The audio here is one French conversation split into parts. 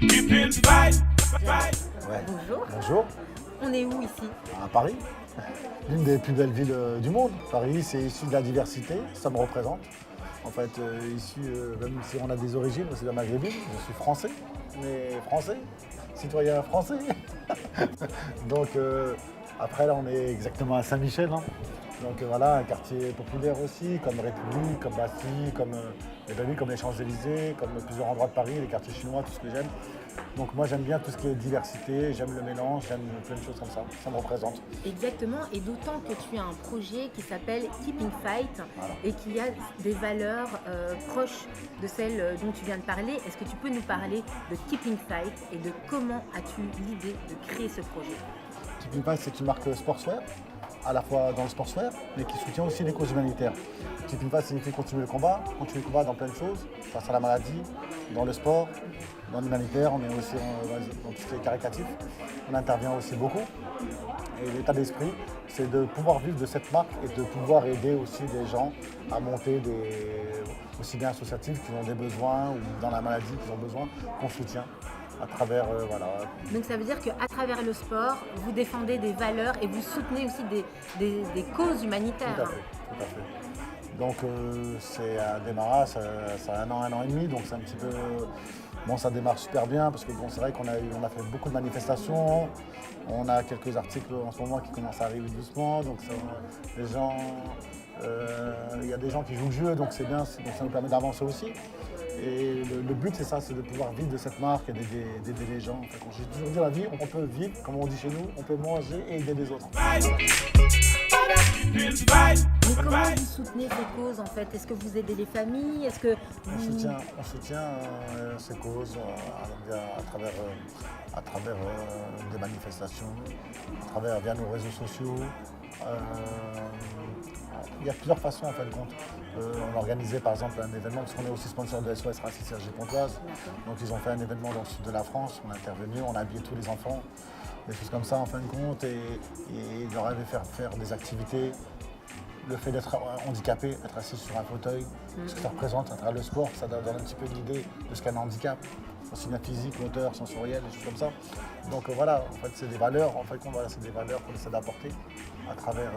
Ouais. Bonjour, Bonjour, on est où ici? à Paris, l'une des plus belles villes du monde. Paris, c'est issu de la diversité, ça me représente. En fait, même si on a des origines, c'est de maghrébine, je suis français, mais français, citoyen français. Donc après, là, on est exactement à Saint-Michel, hein. Donc voilà, un quartier populaire aussi, comme République, comme Bastille, comme les belles villes, comme les Champs-Élysées, comme plusieurs endroits de Paris, les quartiers chinois, tout ce que j'aime. Donc moi j'aime bien tout ce qui est diversité, j'aime le mélange, j'aime plein de choses comme ça me représente. Exactement, et d'autant que tu as un projet qui s'appelle Keeping Fight Voilà. et qui a des valeurs proches de celles dont tu viens de parler. Est-ce que tu peux nous parler de Keeping Fight et de comment as-tu l'idée de créer ce projet? Keeping Fight, c'est une marque sportswear, à la fois dans le sportswear, mais qui soutient aussi les causes humanitaires. Keeping Fight signifie continuer le combat dans plein de choses, face à la maladie, dans le sport, dans l'humanitaire, on est aussi dans tout ce qui est caritatif. On intervient aussi beaucoup. Et l'état d'esprit, c'est de pouvoir vivre de cette marque et de pouvoir aider aussi des gens à monter aussi bien associatifs qui ont des besoins ou dans la maladie qui ont besoin qu'on soutient à travers voilà. Donc ça veut dire qu'à travers le sport, vous défendez des valeurs et vous soutenez aussi des causes humanitaires. Tout à fait, tout à fait. Donc c'est un démarrage, ça a un an et demi, donc c'est un petit peu. Bon, ça démarre super bien parce que bon, c'est vrai qu'on a fait beaucoup de manifestations. On a quelques articles en ce moment qui commencent à arriver doucement. Donc les gens, il y a des gens qui jouent le jeu, donc c'est bien, donc ça nous permet d'avancer aussi. Et le but c'est ça, c'est de pouvoir vivre de cette marque et d'aider les gens. Enfin, j'ai toujours dit la vie, on peut vivre, comme on dit chez nous, on peut manger et aider les autres. Mais comment vous soutenez ces causes en fait? Est-ce que vous aidez les familles? Est-ce que On soutient ces causes à travers des manifestations, via nos réseaux sociaux. Il y a plusieurs façons en fin de compte. On a organisé par exemple un événement, parce qu'on est aussi sponsor de SOS Racisme Cergy Pontoise. Donc ils ont fait un événement dans le sud de la France, on est intervenu, on a habillé tous les enfants, des choses comme ça en fin de compte, et ils leur avaient fait faire des activités. Le fait d'être handicapé, être assis sur un fauteuil, ce que ça représente à travers le sport, ça donne un petit peu l'idée de ce qu'est un handicap, aussi bien physique, moteur, sensoriel, des choses comme ça. Donc voilà, en fait c'est des valeurs, voilà, c'est des valeurs qu'on essaie d'apporter à travers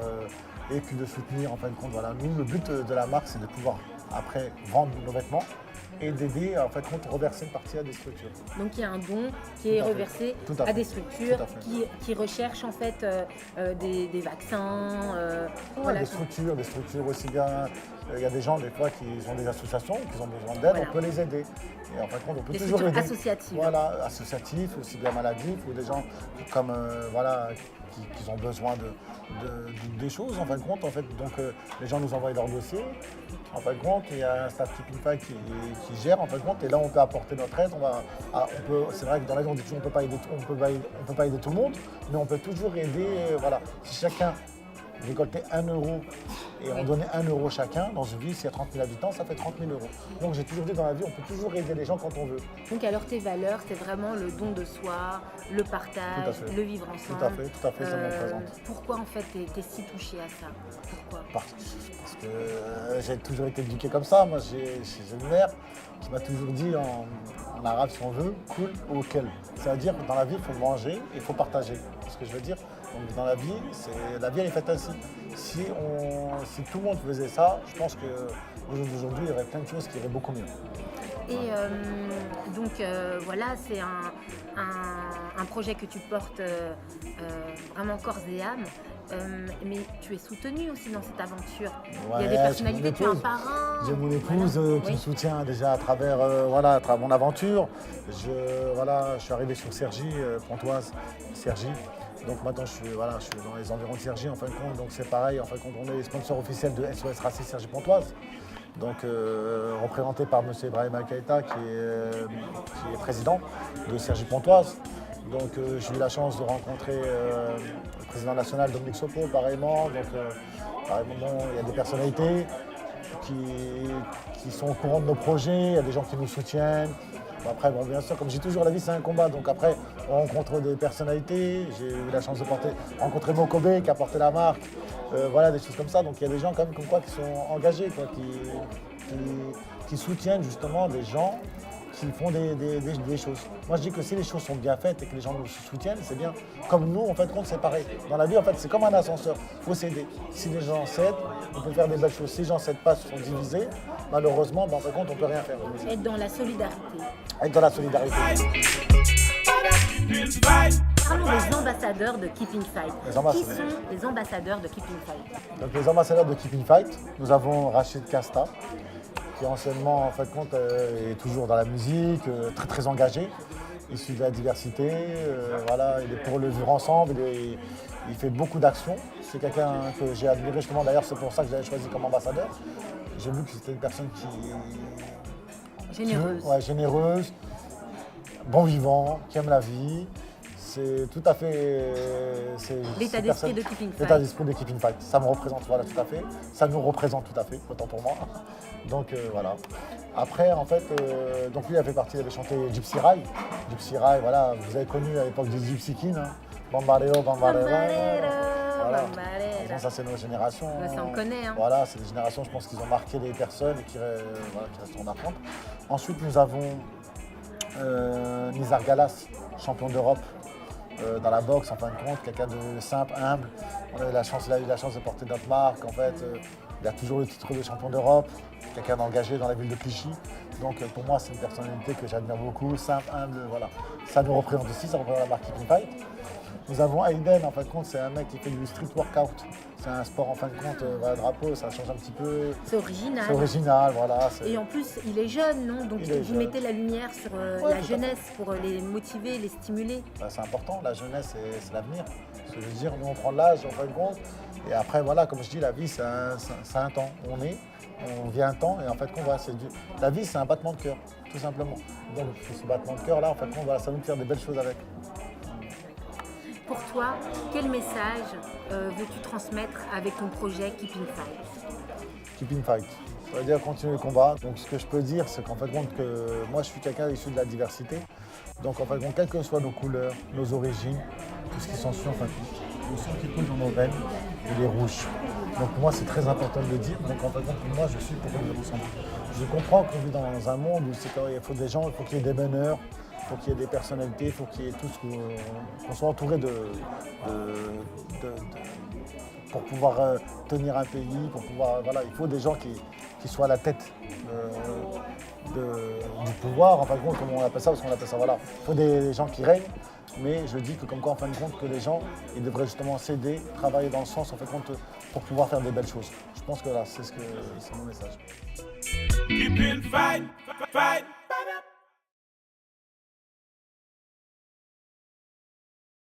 et puis de soutenir en fin de compte. Voilà. Nous, le but de la marque, c'est de pouvoir après vendre nos vêtements et d'aider en fait compte reverser une partie à des structures. donc il y a un don qui est reversé à des structures qui recherchent en fait des vaccins. Voilà. Des structures aussi bien. Il y a des gens des fois qui ont des associations, qui ont besoin d'aide, Voilà. On peut les aider. Et en fin de compte, on peut Des toujours structures aider. associatives. Voilà, associatifs, aussi bien maladifs, ou des gens comme voilà, qui ont besoin des choses en fin de compte. En fait. Donc les gens nous envoient leur dossier. En fin de compte, il y a un staff Keeping Fight qui gère en fin de compte. Et là, on peut apporter notre aide. C'est vrai que dans la vie, on dit toujours on peut pas aider tout le monde, mais on peut toujours aider. Voilà. Si chacun récoltait 1 euro et on donnait 1 euro chacun, dans une ville, s'il y a 30 000 habitants, ça fait 30 000 euros. Donc j'ai toujours dit dans la vie, on peut toujours aider les gens quand on veut. Donc alors tes valeurs, c'est vraiment le don de soi, le partage, le vivre ensemble. Tout à fait, ça me représente. Pourquoi en fait t'es si touché à ça? Pourquoi? Parce que j'ai toujours été éduqué comme ça. Moi, j'ai une mère qui m'a toujours dit en arabe, si on veut, cool ou quel. C'est-à-dire que dans la vie, il faut manger et il faut partager. C'est ce que je veux dire. Donc dans la vie elle est faite ainsi. Si tout le monde faisait ça, je pense qu'aujourd'hui, il y aurait plein de choses qui iraient beaucoup mieux. Et donc voilà, c'est un projet que tu portes vraiment corps et âme. Mais tu es soutenu aussi dans cette aventure. Ouais, il y a des personnalités, tu as un parrain. J'ai mon épouse qui me soutient déjà à travers mon aventure. Je suis arrivé sur Cergy, Pontoise, Cergy. Donc maintenant je suis dans les environs de Cergy en fin de compte. Donc c'est pareil, en fin de compte, on est les sponsors officiels de SOS Racisme Cergy Pontoise. Donc représenté par M. Ibrahim Keïta qui est président de Cergy Pontoise. Donc j'ai eu la chance de rencontrer le président national Dominique Sopo pareillement. Donc il y a des personnalités qui sont au courant de nos projets, il y a des gens qui nous soutiennent. Après, bon, bien sûr, comme j'ai toujours la vie, c'est un combat. Donc après, on rencontre des personnalités. J'ai eu la chance de rencontrer Mokobe qui a porté la marque. Voilà, des choses comme ça. Donc il y a des gens quand même comme quoi qui sont engagés, qui soutiennent justement des gens qui font des choses. Moi, je dis que si les choses sont bien faites et que les gens nous soutiennent, c'est bien. Comme nous, en fait, compte, c'est pareil. Dans la vie, en fait, c'est comme un ascenseur. Il faut s'aider. Si les gens s'aident, on peut faire des belles choses. Si les gens ne s'aident pas, se sont divisés, malheureusement, en fait, compte, on ne peut rien faire. Être dans la solidarité. Être dans la solidarité. Parlons des ambassadeurs de Keeping Fight. Les ambassadeurs. Qui sont les ambassadeurs de Keeping Fight? Donc, les ambassadeurs de Keeping Fight, nous avons Rachid Casta, qui anciennement, en fait, compte, est toujours dans la musique, très très engagé, issu de la diversité. Voilà, il est pour le vivre ensemble, il fait beaucoup d'actions. C'est quelqu'un que j'ai admiré justement, d'ailleurs c'est pour ça que j'avais choisi comme ambassadeur. J'ai vu que c'était une personne généreuse, bon vivant, qui aime la vie. C'est tout à fait... L'état d'esprit de Keeping Fight. L'état d'esprit de Keeping Fight. Ça me représente, voilà, tout à fait. Ça nous représente tout à fait, autant pour moi. Donc voilà. Après, en fait, donc lui, il avait chanté Gypsy Ride. Gypsy Ride, voilà, vous avez connu à l'époque des Gypsy King, hein. Bambaleo, Bambaleo. Voilà. Bambaleo. Ça, c'est nos générations. Ça, on connaît. Hein. Voilà, c'est des générations, je pense, qu'ils ont marqué les personnes et qui resteront marquantes. Ensuite, nous avons Nizar Galas, champion d'Europe. Dans la boxe, en fin de compte, quelqu'un de simple, humble. Il a eu la chance de porter notre marque. En fait, il a toujours le titre de champion d'Europe, quelqu'un d'engagé dans la ville de Clichy. Donc pour moi, c'est une personnalité que j'admire beaucoup, simple, humble, voilà. Ça nous représente aussi, ça représente la marque Keeping Fight. Nous avons Aiden, en fin de compte, c'est un mec qui fait du street workout. C'est un sport, en fin de compte, drapeau, ça change un petit peu. C'est original. C'est original, voilà. Et en plus, il est jeune, non? Donc vous mettez la lumière sur la jeunesse pour les motiver, les stimuler. Ben, c'est important, la jeunesse, c'est l'avenir. Ce que je veux dire, nous, on prend l'âge, en fin de compte. Et après, voilà, comme je dis, la vie, c'est un temps. On vit un temps, et en fait, la vie, c'est un battement de cœur, tout simplement. Donc, ce battement de cœur-là, en fait, voilà, ça va nous faire des belles choses avec. Pour toi, quel message veux-tu transmettre avec ton projet Keeping Fight? Keeping Fight, ça veut dire continuer le combat. Donc ce que je peux dire, c'est qu'en fait, que moi je suis quelqu'un issu de la diversité. Donc en fait, quelles que soient nos couleurs, nos origines, tout ce qui s'ensuit, en fait, le sang qui coule dans nos veines, il est rouge. Donc pour moi, c'est très important de le dire. Donc en fait, pour moi, je suis pour vivre ensemble. Je comprends qu'on vit dans un monde où il faut des gens, il faut qu'il y ait des meneurs. Il faut qu'il y ait des personnalités, il faut qu'il y ait tout qu'on soit entouré pour pouvoir tenir un pays, pour pouvoir, voilà, il faut des gens qui soient à la tête du pouvoir, en fin de compte, comme on appelle ça, parce qu'on appelle ça, voilà. Il faut des gens qui règnent, mais je dis que comme quoi, en fin de compte, que les gens, ils devraient justement s'aider, travailler dans le sens, en fin de compte, pour pouvoir faire des belles choses. Je pense que là, c'est mon message. Keeping fight, fight.